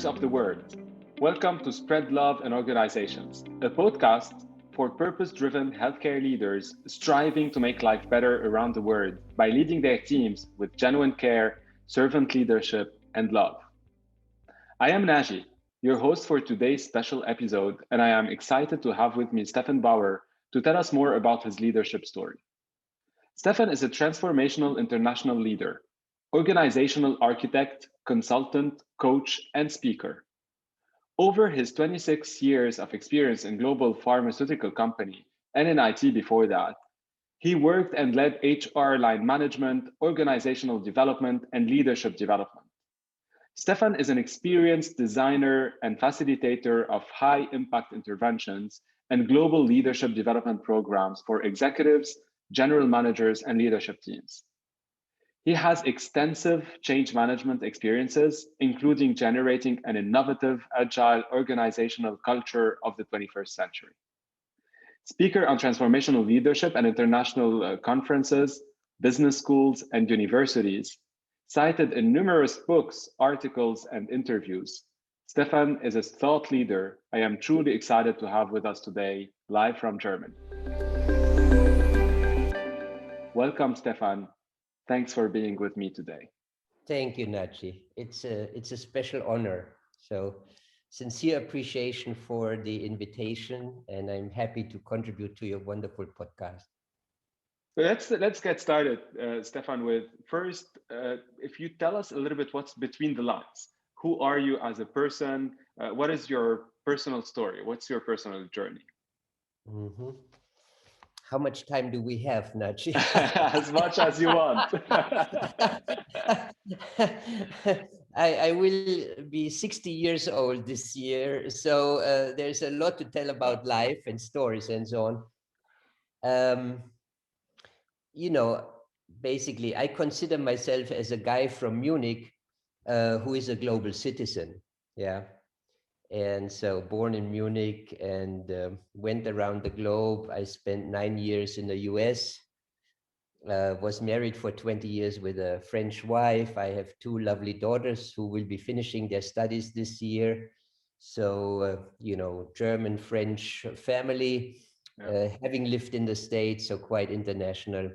leaders of the world. Welcome to Spread Love in Organizations, a podcast for purpose-driven healthcare leaders striving to make life better around the world by leading their teams with genuine care, servant leadership, and love. I am Naji, your host for today's special episode, and I am excited to have with me Stefan Bauer to tell us more about his leadership story. Stefan is a transformational international leader, organizational architect, consultant, coach, and speaker. Over his 26 years of experience in global pharmaceutical company and in IT before that, he worked and led HR line management, organizational development, and leadership development. Stefan is an experienced designer and facilitator of high impact interventions and global leadership development programs for executives, general managers, and leadership teams. He has extensive change management experiences, including generating an innovative, agile organizational culture of the 21st century. Speaker on transformational leadership and international conferences, business schools, and universities, cited in numerous books, articles, and interviews. Stefan is a thought leader I am truly excited to have with us today, live from Germany. Welcome, Stefan. Thanks for being with me today. Thank you, Nachi. It's a special honor. So sincere appreciation for the invitation, and I'm happy to contribute to your wonderful podcast. So let's get started, Stefan, with first, if you tell us a little bit what's between the lines. Who are you as a person? What is your personal story? What's your personal journey? Mm-hmm. How much time do we have, Nachi? As much as you want. I will be 60 years old this year, so there's a lot to tell about life and stories and so on. Basically, I consider myself as a guy from Munich who is a global citizen. Yeah. And so born in Munich and went around the globe. I spent 9 years in the US, was married for 20 years with a French wife. I have two lovely daughters who will be finishing their studies this year. So, German, French family, having lived in the States, so quite international.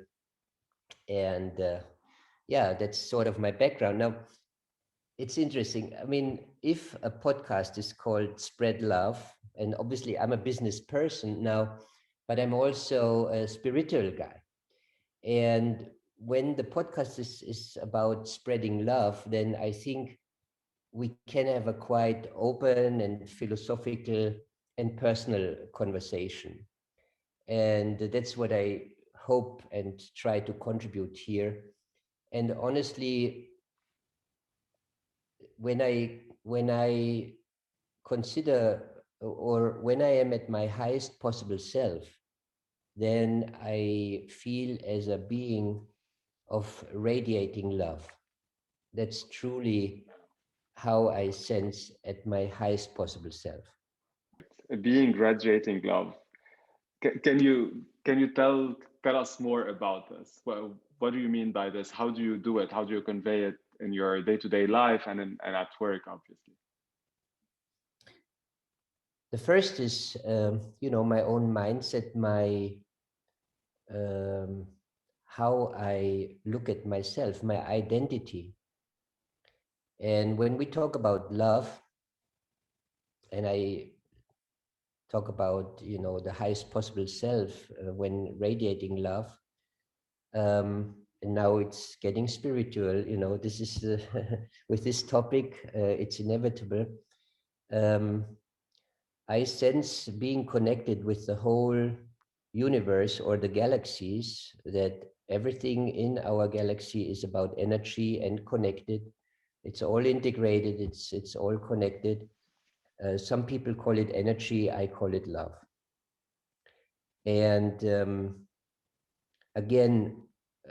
And that's sort of my background. Now, it's interesting. I mean, if a podcast is called Spread Love, and obviously I'm a business person now, but I'm also a spiritual guy. And when the podcast is about spreading love, then I think we can have a quite open and philosophical and personal conversation. And that's what I hope and try to contribute here. And honestly, when I consider, or when I am at my highest possible self, then I feel as a being of radiating love. That's truly how I sense at my highest possible self. Being radiating love. Can you tell us more about this? Well, what do you mean by this? How do you do it? How do you convey it in your day-to-day life and at work, obviously? The first is, my own mindset, how I look at myself, my identity. And when we talk about love, and I talk about, the highest possible self when radiating love, and now it's getting spiritual, this is, with this topic, it's inevitable. I sense being connected with the whole universe or the galaxies, that everything in our galaxy is about energy and connected. It's all integrated, it's all connected. Some people call it energy, I call it love. And again,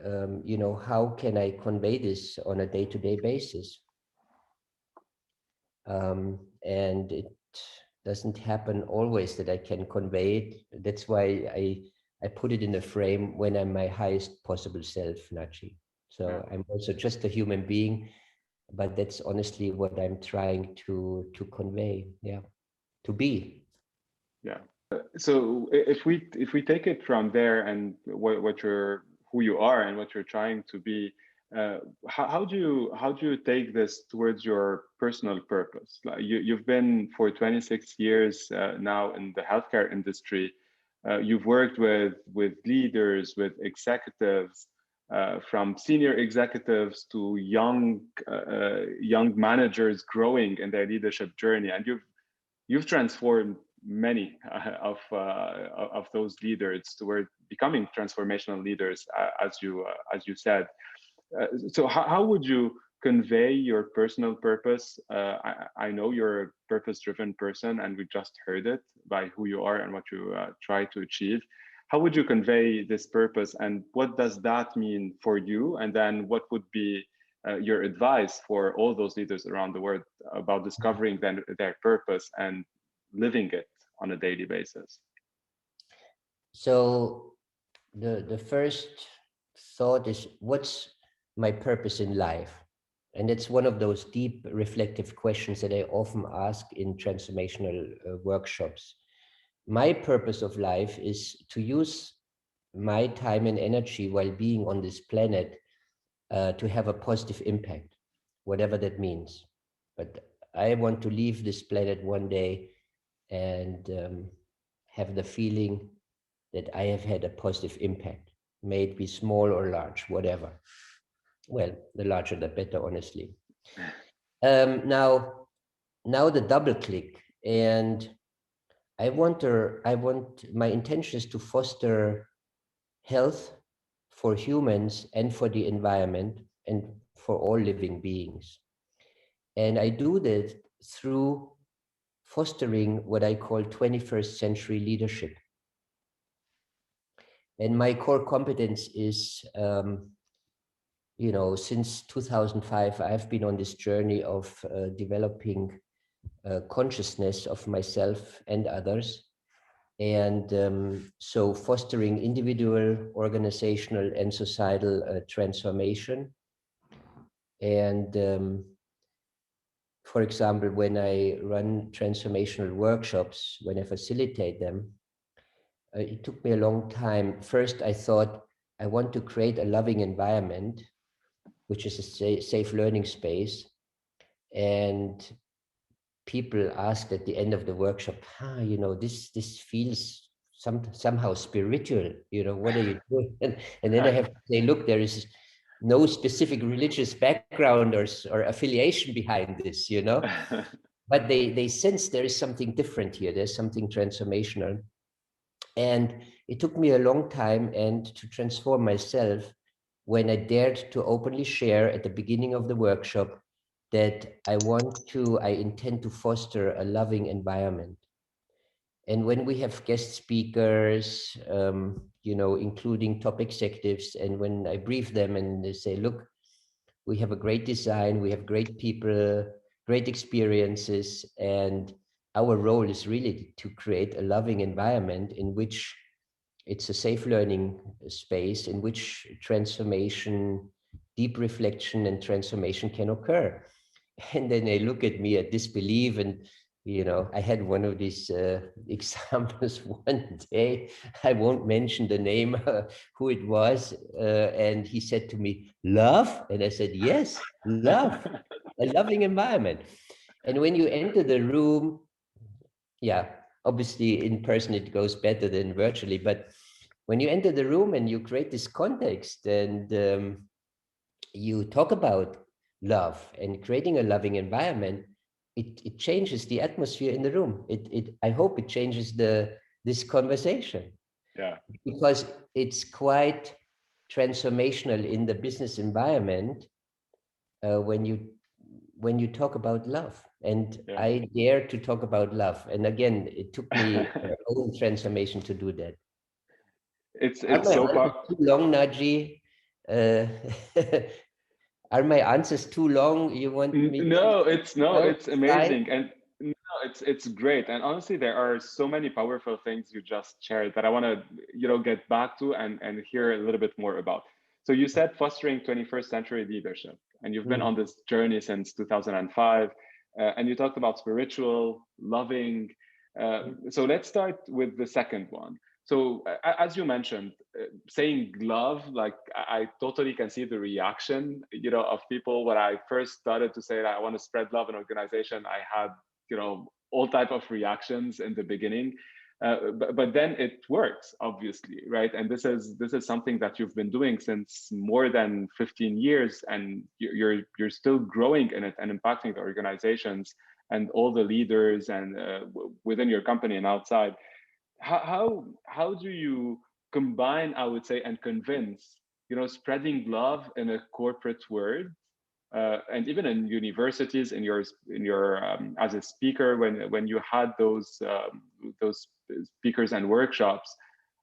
how can I convey this on a day-to-day basis? And it doesn't happen always that I can convey it. That's why I put it in a frame when I'm my highest possible self, Nachi. So I'm also just a human being but that's honestly what I'm trying to convey. Yeah, to be. Yeah. So if we take it from there and what you're who you are and what you're trying to be, uh, how do you take this towards your personal purpose? Like you've been for 26 years now in the healthcare industry. You've worked with leaders, with executives, from senior executives to young managers growing in their leadership journey, and you've transformed many of those leaders toward becoming transformational leaders, as you said. So how would you convey your personal purpose? I know you're a purpose-driven person, and we just heard it by who you are and what you try to achieve. How would you convey this purpose, and what does that mean for you? And then what would be your advice for all those leaders around the world about discovering their purpose and living it on a daily basis? So the first thought is, what's my purpose in life? And it's one of those deep reflective questions that I often ask in transformational workshops. My purpose of life is to use my time and energy while being on this planet to have a positive impact, whatever that means. But I want to leave this planet one day and have the feeling that I have had a positive impact, may it be small or large, whatever. Well, the larger the better, honestly. Now, the double click, and my intention is to foster health for humans and for the environment and for all living beings. And I do that through fostering what I call 21st century leadership. And my core competence is, since 2005, I've been on this journey of developing consciousness of myself and others. And so fostering individual, organizational, and societal transformation. And for example, when I run transformational workshops, when I facilitate them, it took me a long time. First, I thought I want to create a loving environment, which is a safe learning space. And people asked at the end of the workshop, this feels somehow spiritual. What are you doing? And then I have to say, look, there is no specific religious background or affiliation behind this, but they sense there is something different here. There's something transformational. And it took me a long time and to transform myself when I dared to openly share at the beginning of the workshop that I intend to foster a loving environment. And when we have guest speakers, including top executives, and when I brief them and they say, look, we have a great design, we have great people, great experiences, and our role is really to create a loving environment in which it's a safe learning space in which transformation, deep reflection and transformation can occur. And then they look at me at disbelief. And, I had one of these examples one day. I won't mention the name, who it was. And he said to me, love? And I said, yes, love, a loving environment. And when you enter the room, yeah, obviously in person it goes better than virtually, but when you enter the room and you create this context and you talk about love and creating a loving environment, it changes the atmosphere in the room. I hope it changes this conversation. Yeah. Because it's quite transformational in the business environment when you talk about love. And Yeah. I dare to talk about love. And again, it took me a whole transformation to do that. it's Are it's my so answers too long, Naji? Uh, are my answers too long? You want me to? No, it's no, No, it's it's fine. amazing, and no, it's great. And honestly, there are so many powerful things you just shared that I want to get back to and hear a little bit more about. So you said fostering 21st century leadership. and you've been Mm. on this journey since 2005. And you talked about spiritual, loving. So let's start with the second one. So as you mentioned, saying love, like I totally can see the reaction, of people. When I first started to say that I want to spread love in organization, I had, all type of reactions in the beginning. But then it works, obviously, right? And this is something that you've been doing since more than 15 years, and you're still growing in it and impacting the organizations and all the leaders and within your company and outside. How do you combine, I would say, and convince, spreading love in a corporate world, and even in universities, in your as a speaker, when you had those speakers and workshops,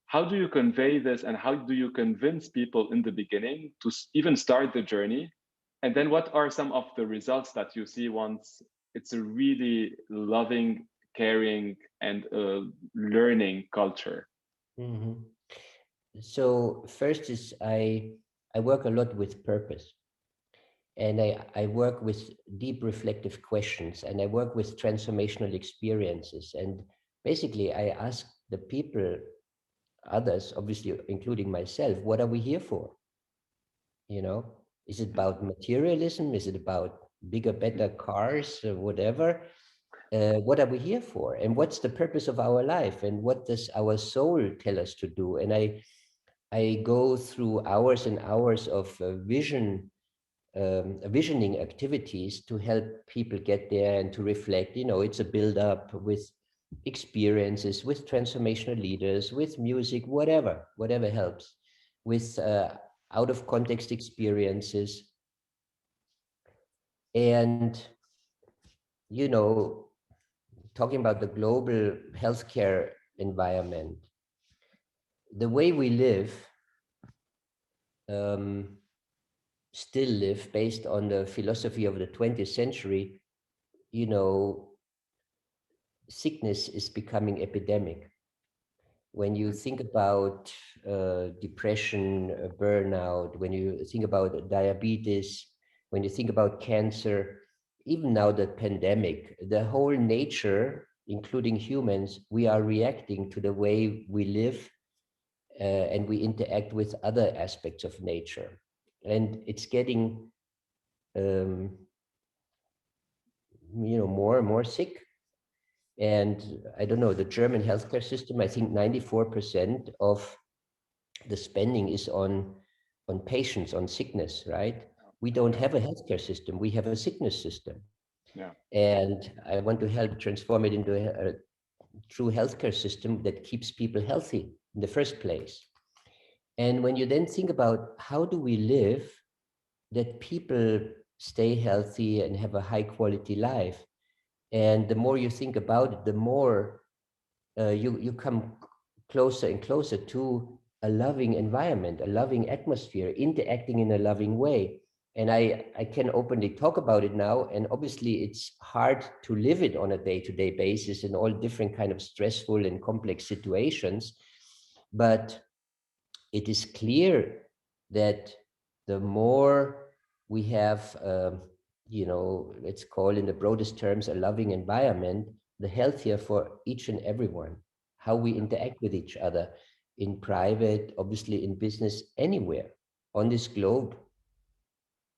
how do you convey this, and how do you convince people in the beginning to even start the journey, and then what are some of the results that you see once it's a really loving, caring, and learning culture? Mhm. So first is I work a lot with purpose, and I work with deep reflective questions, and I work with transformational experiences. And basically I ask the people, others, obviously including myself, what are we here for? You know, is it about materialism? Is it about bigger, better cars, or whatever? What are we here for? And what's the purpose of our life? And what does our soul tell us to do? And I go through hours and hours of visioning activities to help people get there and to reflect. It's a build up with experiences, with transformational leaders, with music, whatever helps, with out of context experiences. And, you know, talking about the global healthcare environment, the way we live, um, still live based on the philosophy of the 20th century, you know, sickness is becoming epidemic. When you think about depression, burnout, when you think about diabetes, when you think about cancer, even now the pandemic, the whole nature, including humans, we are reacting to the way we live, and we interact with other aspects of nature. And it's getting, um, more and more sick. And I don't know, the German healthcare system, I think 94% of the spending is on patients, on sickness, right? We don't Yeah, have a healthcare system, we have a sickness system. yeah, And I want to help transform it into a true healthcare system that keeps people healthy in the first place. And when you then think about how do we live that people stay healthy and have a high quality life, and the more you think about it, the more you come closer and closer to a loving environment, a loving atmosphere, interacting in a loving way. And I can openly talk about it now. And obviously, it's hard to live it on a day-to-day basis in all different kind of stressful and complex situations. But it is clear that the more we have, let's call in the broadest terms, a loving environment, the healthier for each and everyone. How we interact with each other in private, obviously in business, anywhere on this globe.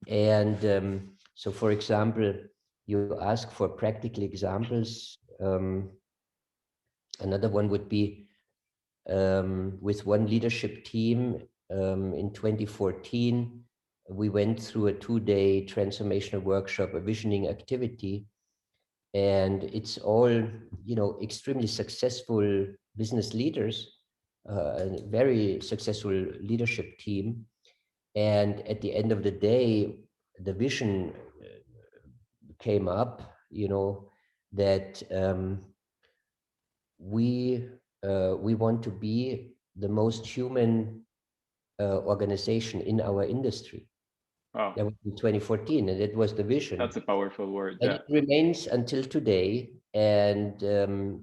And so, for example, you ask for practical examples. Another one would be with one leadership team in 2014. We went through a 2-day transformational workshop, a visioning activity, and it's all, extremely successful business leaders, a very successful leadership team. And at the end of the day, the vision came up, that we want to be the most human organization in our industry. wow, That was in 2014, and it was the vision. that's a powerful word. And Yeah, it remains until today. And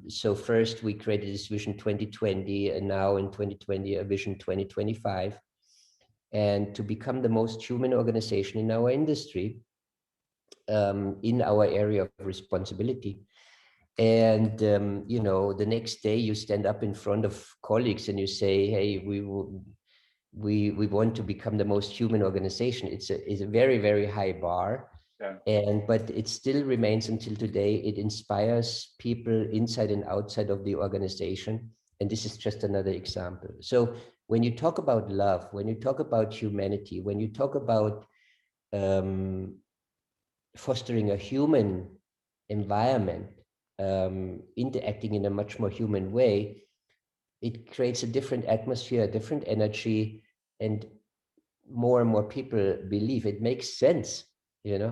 so first we created this vision 2020, and now in 2020, a vision 2025. and to become the most human organization in our industry, in our area of responsibility. And the next day you stand up in front of colleagues and you say, hey, we want to become the most human organization. It's a very, very high bar. Yeah. But it still remains until today. It inspires people inside and outside of the organization. And this is just another example. So when you talk about love, when you talk about humanity, when you talk about fostering a human environment, interacting in a much more human way, it creates a different atmosphere, a different energy, and more people believe it makes sense, Yeah.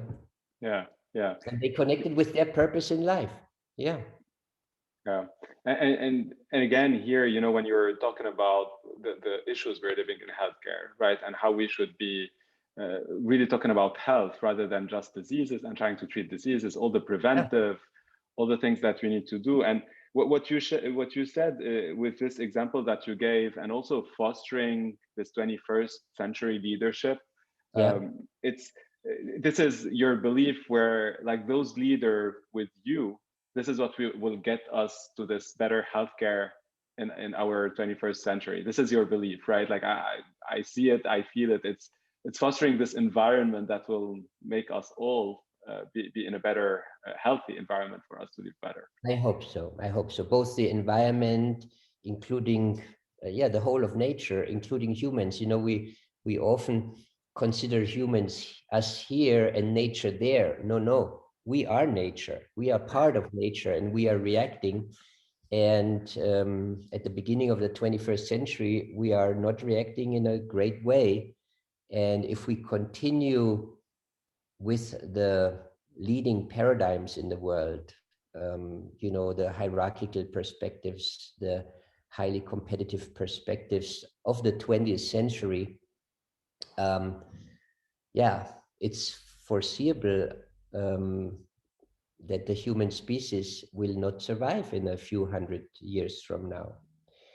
Yeah. and they connected with their purpose in life. Yeah. Yeah. And again, here, when you're talking about the issues we're living in healthcare, right? And how we should be really talking about health rather than just diseases and trying to treat diseases, all the Yeah. preventive, all the things that we need to do. And what you said with this example that you gave, and also fostering this 21st century leadership, Yeah. it's this is your belief where like those leader with you, this is what will get us to this better healthcare in our 21st century. This is your belief, right? Like I see it, I feel it. It's fostering this environment that will make us all be in a better, healthy environment for us to live better. I hope so. I hope so. Both the environment, including the whole of nature, including humans. We often consider humans as here and nature there. No, no. We are nature. We are part of nature, and we are reacting. And at the beginning of the 21st century, we are not reacting in a great way. And if we continue with the leading paradigms in the world, the hierarchical perspectives, the highly competitive perspectives of the 20th century, yeah, it's foreseeable that the human species will not survive in a few hundred years from now.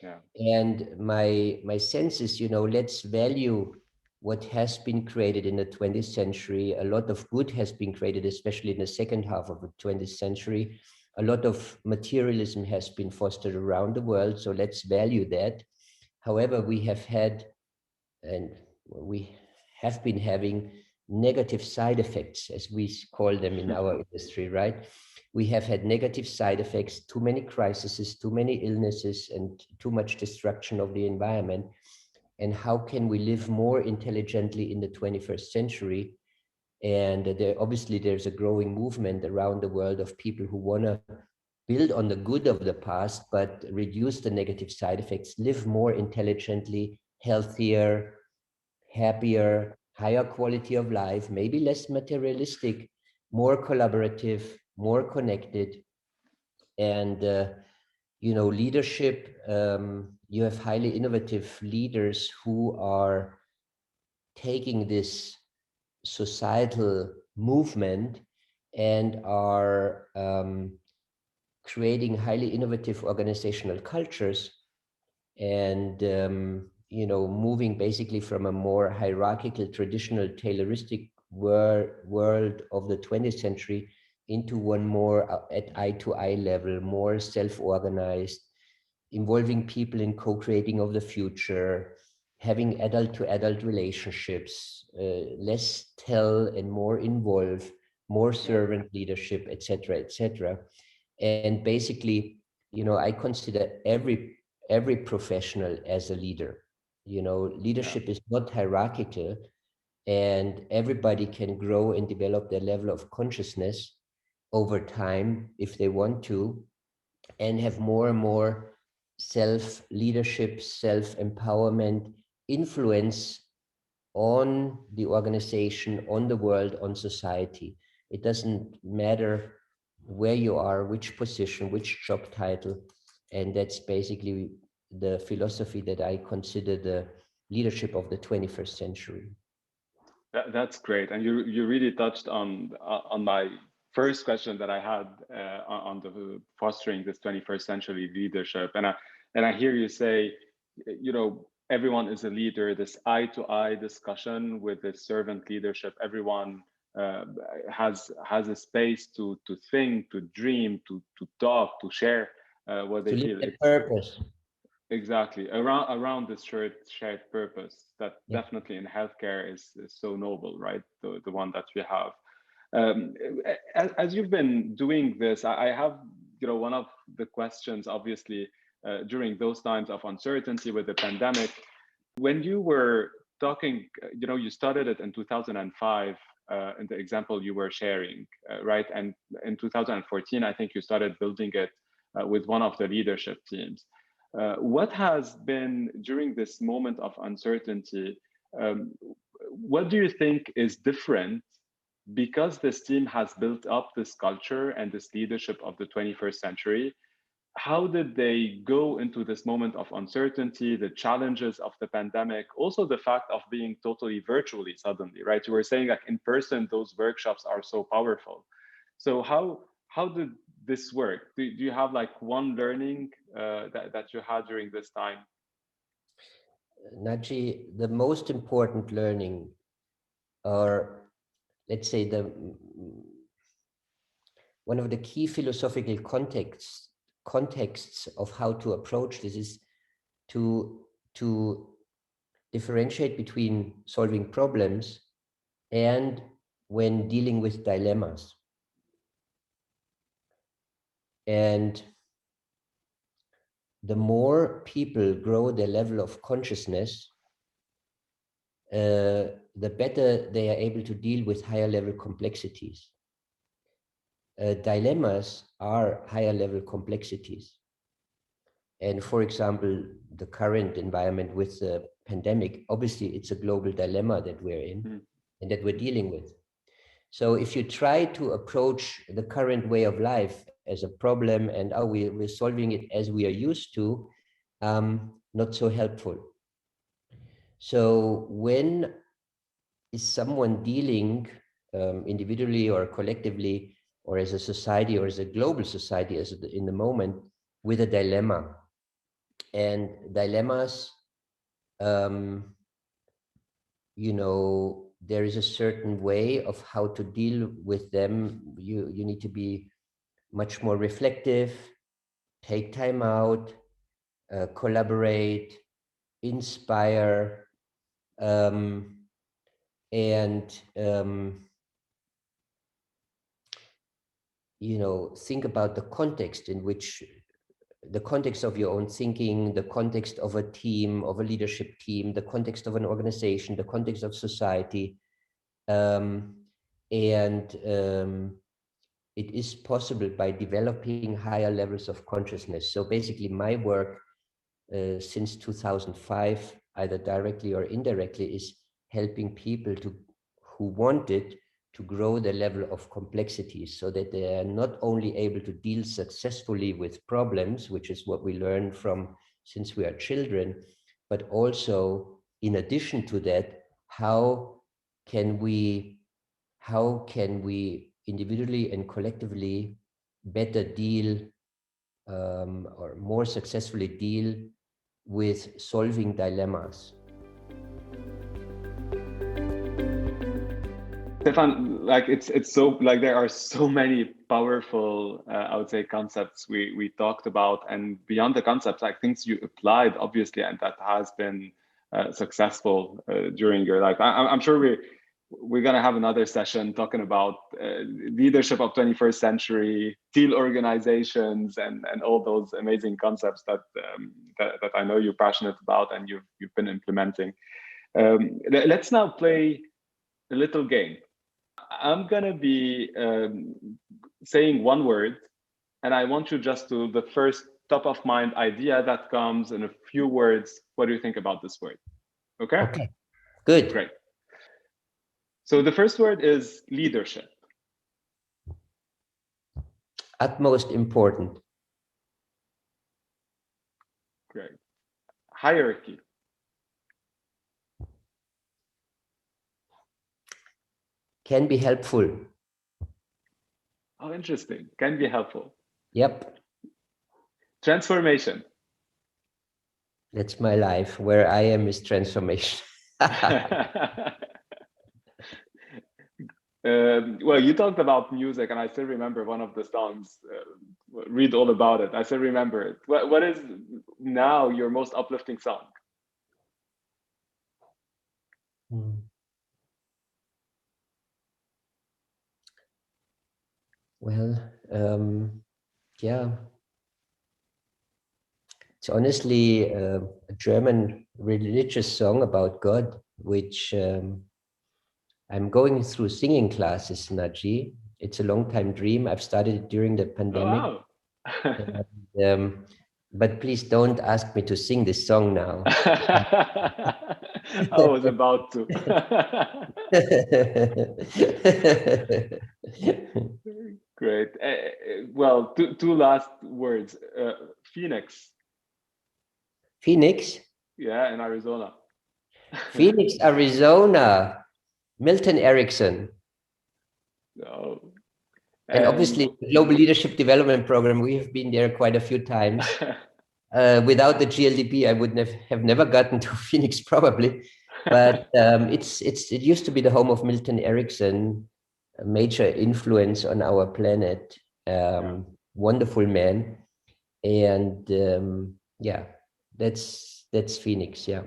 Yeah. And my sense is, let's value what has been created in the 20th century. A lot of good has been created, especially in the second half of the 20th century. A lot of materialism has been fostered around the world, so let's value that. However, we have been having negative side effects, as we call them in our industry, right? We have had negative side effects, too many crises, too many illnesses, and too much destruction of the environment. And how can we live more intelligently in the 21st century? And obviously there's a growing movement around the world of people who want to build on the good of the past, but reduce the negative side effects, live more intelligently, healthier, happier, higher quality of life, maybe less materialistic, more collaborative, more connected. And leadership, you have highly innovative leaders who are taking this societal movement and are creating highly innovative organizational cultures, and moving basically from a more hierarchical, traditional, tayloristic world of the 20th century into one more at eye to eye level, more self-organized, involving people in co-creating of the future, having adult to adult relationships, less tell and more involve, more servant leadership, etc., etc. And basically, I consider every professional as a leader. Leadership is not hierarchical, and everybody can grow and develop their level of consciousness over time if they want to, and have more and more self leadership, self empowerment, influence on the organization, on the world, on society. It doesn't matter where you are, which position, which job title. And that's basically the philosophy that I consider the leadership of the 21st century. That's great, and you really touched on my first question that I had on the fostering this 21st century leadership, and I hear you say, everyone is a leader, this eye-to-eye discussion with the servant leadership. Everyone has a space to think, to dream, to talk, to share what they To live feel. a It's purpose. exactly around this shared purpose that Yeah. definitely in healthcare is so noble, right? The one that we have. Um, as you've been doing this, I have, one of the questions, obviously, during those times of uncertainty with the pandemic, when you were talking, you started it in 2005, in the example you were sharing, right? And in 2014, I think you started building it with one of the leadership teams. What has been during this moment of uncertainty? Um, what do you think is different because this team has built up this culture and this leadership of the 21st century? How did they go into this moment of uncertainty, the challenges of the pandemic, also the fact of being totally virtually suddenly, right? You were saying like in person, those workshops are so powerful. So how did this work? Do you have like one learning that you had during this time? Naji, the most important learning, or let's say one of the key philosophical contexts of how to approach this is to differentiate between solving problems and when dealing with dilemmas. And the more people grow their level of consciousness, the better they are able to deal with higher level complexities. Dilemmas are higher level complexities. And for example, the current environment with the pandemic, obviously it's a global dilemma that we're in and that we're dealing with. So if you try to approach the current way of life as a problem and we're solving it as we are used to, not so helpful. So when is someone dealing individually or collectively or as a society or as a global society as in the moment with a dilemma? And dilemmas, there is a certain way of how to deal with them. You need to be much more reflective, take time out, collaborate, inspire, and think about the context in which the context of your own thinking, the context of a team, of a leadership team, the context of an organization, the context of society. It is possible by developing higher levels of consciousness. So basically my work since 2005, either directly or indirectly, is helping people who want it to grow the level of complexity so that they are not only able to deal successfully with problems, which is what we learn from since we are children, but also in addition to that, how can we individually and collectively better deal or more successfully deal with solving dilemmas. Stefan, like it's so like there are so many powerful, I would say, concepts we talked about, and beyond the concepts, like things you applied, obviously, and that has been successful during your life. I'm sure we're gonna have another session talking about leadership of 21st century, team organizations, and all those amazing concepts that I know you're passionate about and you've been implementing. Let's now play a little game. I'm gonna be saying one word, and I want you just to the first top of mind idea that comes in a few words. What do you think about this word? Okay. Okay, good. Great. So the first word is leadership. Utmost important. Great. Hierarchy. Can be helpful. Oh, interesting. Can be helpful. Yep. Transformation. That's my life. Where I am is transformation. Well, you talked about music, and I still remember one of the songs. Read all about it. I still remember it. What is now your most uplifting song? Well, yeah, it's honestly a German religious song about God, which I'm going through singing classes, Naji. It's a long time dream. I've started it during the pandemic. Oh, And, but please don't ask me to sing this song now. I was about to. Great. Well, two last words. Phoenix. Phoenix? Yeah, in Arizona. Phoenix, Arizona. Milton Erickson. Oh. And obviously, the Global Leadership Development Program, we have been there quite a few times. Without the GLDP, I would have never gotten to Phoenix, probably. But it used to be the home of Milton Erickson, a major influence on our planet. Wonderful man, and yeah, that's Phoenix. Yeah.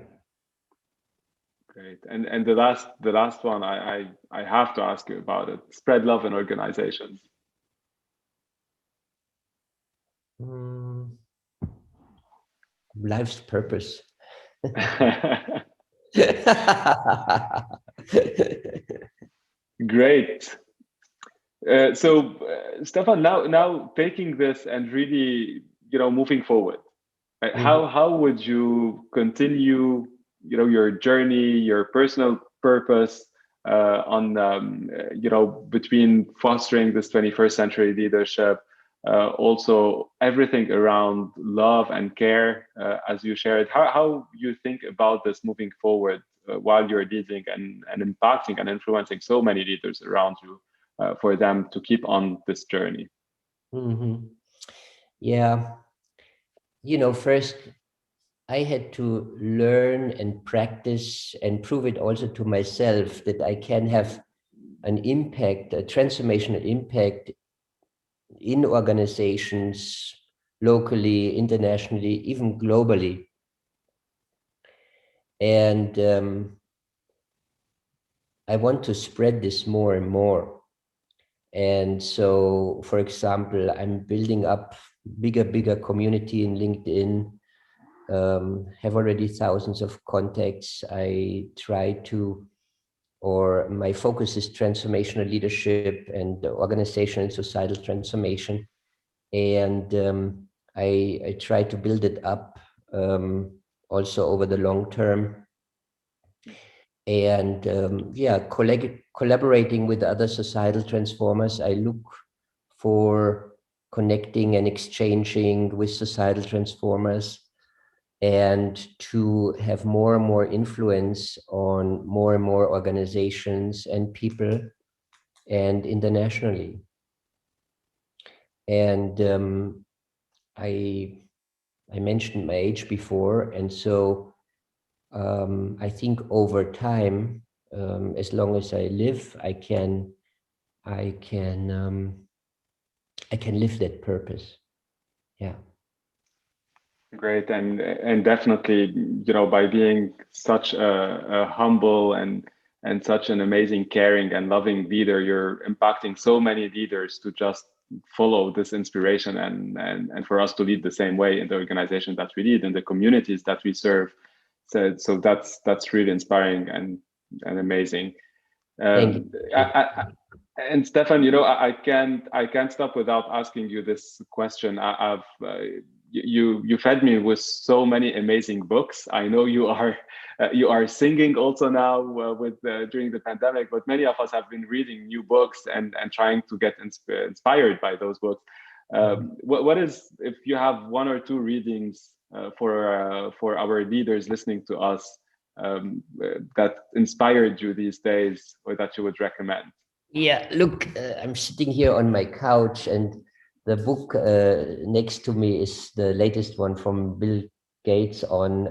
Great. And the last one, I have to ask you about it. Spread love in organizations. Life's purpose. Great. Stefan, now taking this and really, moving forward, how would you continue, your journey, your personal purpose between fostering this 21st century leadership, also everything around love and care, as you shared, how you think about this moving forward while you're leading and impacting and influencing so many leaders around you, for them to keep on this journey? Yeah, first I had to learn and practice and prove it also to myself that I can have an impact, a transformational impact in organizations, locally, internationally, even globally. And I want to spread this more and more. And so, for example, I'm building up bigger community in LinkedIn, have already thousands of contacts. I try to, or my focus is transformational leadership and organizational and societal transformation. And I try to build it up also over the long term. And collaborating with other societal transformers, I look for connecting and exchanging with societal transformers and to have more and more influence on more and more organizations and people and internationally. And I mentioned my age before, and so I think over time, as long as I live, I can live that purpose. Yeah. Great, and definitely, by being such a humble and such an amazing, caring and loving leader, you're impacting so many leaders to just follow this inspiration and for us to lead the same way in the organization that we lead, in the communities that we serve. So that's really inspiring and amazing. Thank you. And Stefan, I can't stop without asking you this question. I've you fed me with so many amazing books. I know you are singing also now with during the pandemic, but many of us have been reading new books and trying to get inspired by those books. What is, if you have one or two readings for our leaders listening to us, that inspired you these days, or that you would recommend? Yeah, look, I'm sitting here on my couch, and the book next to me is the latest one from Bill Gates on,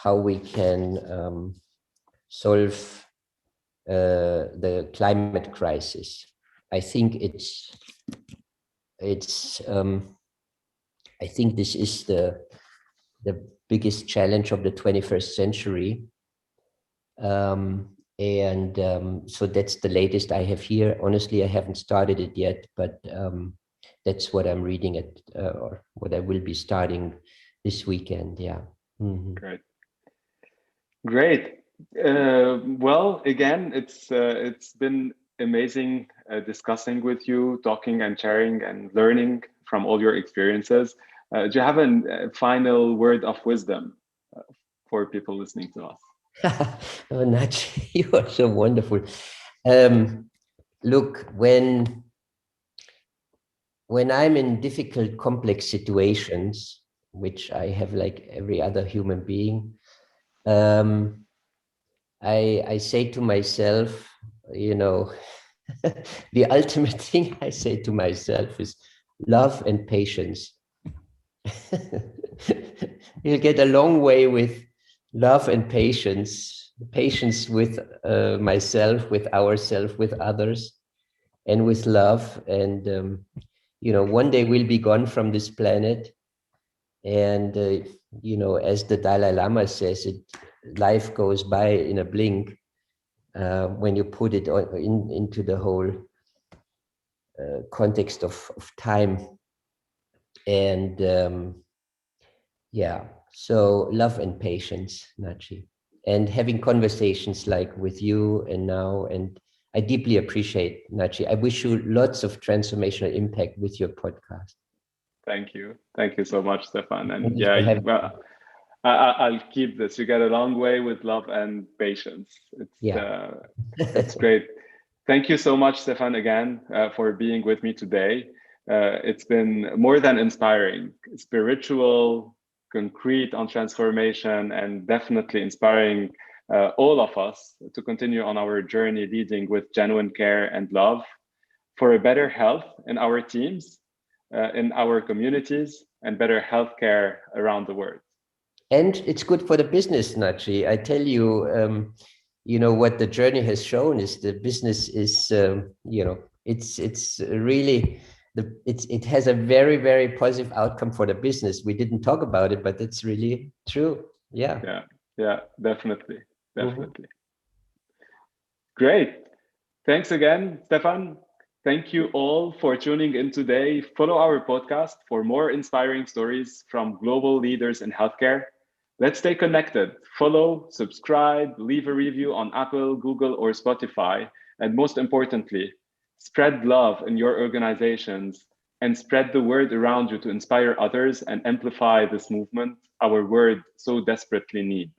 how we can solve the climate crisis. I think I think this is the biggest challenge of the 21st century. So that's the latest I have here. Honestly, I haven't started it yet, but that's what I'm reading or what I will be starting this weekend. Yeah. Mm-hmm. Great. Well, again, it's been amazing discussing with you, talking and sharing and learning from all your experiences. Do you have a final word of wisdom for people listening to us? Oh, Nachi, you are so wonderful. Look, when I'm in difficult, complex situations, which I have like every other human being, I say to myself, the ultimate thing I say to myself is love and patience. You'll get a long way with love and patience with myself, with ourselves, with others, and with love. And one day we'll be gone from this planet. And as the Dalai Lama says, life goes by in a blink when you put it into the whole context of time. And so love and patience, Nachi, and having conversations like with you and now. And I deeply appreciate, Nachi. I wish you lots of transformational impact with your podcast. Thank you. Thank you so much, Stefan. And Thank you yeah, for having well, I'll keep this. You get a long way with love and patience. It's great. Thank you so much, Stefan, again, for being with me today. It's been more than inspiring, spiritual, concrete on transformation, and definitely inspiring all of us to continue on our journey leading with genuine care and love for a better health in our teams, in our communities, and better healthcare around the world. And it's good for the business, Nachi. I tell you, what the journey has shown is the business is, it's really, it has a very, very positive outcome for the business. We didn't talk about it, but it's really true. Yeah. Yeah, definitely. Great. Thanks again, Stefan. Thank you all for tuning in today. Follow our podcast for more inspiring stories from global leaders in healthcare. Let's stay connected. Follow, subscribe, leave a review on Apple, Google, or Spotify. And most importantly, spread love in your organizations and spread the word around you to inspire others and amplify this movement our world so desperately needs.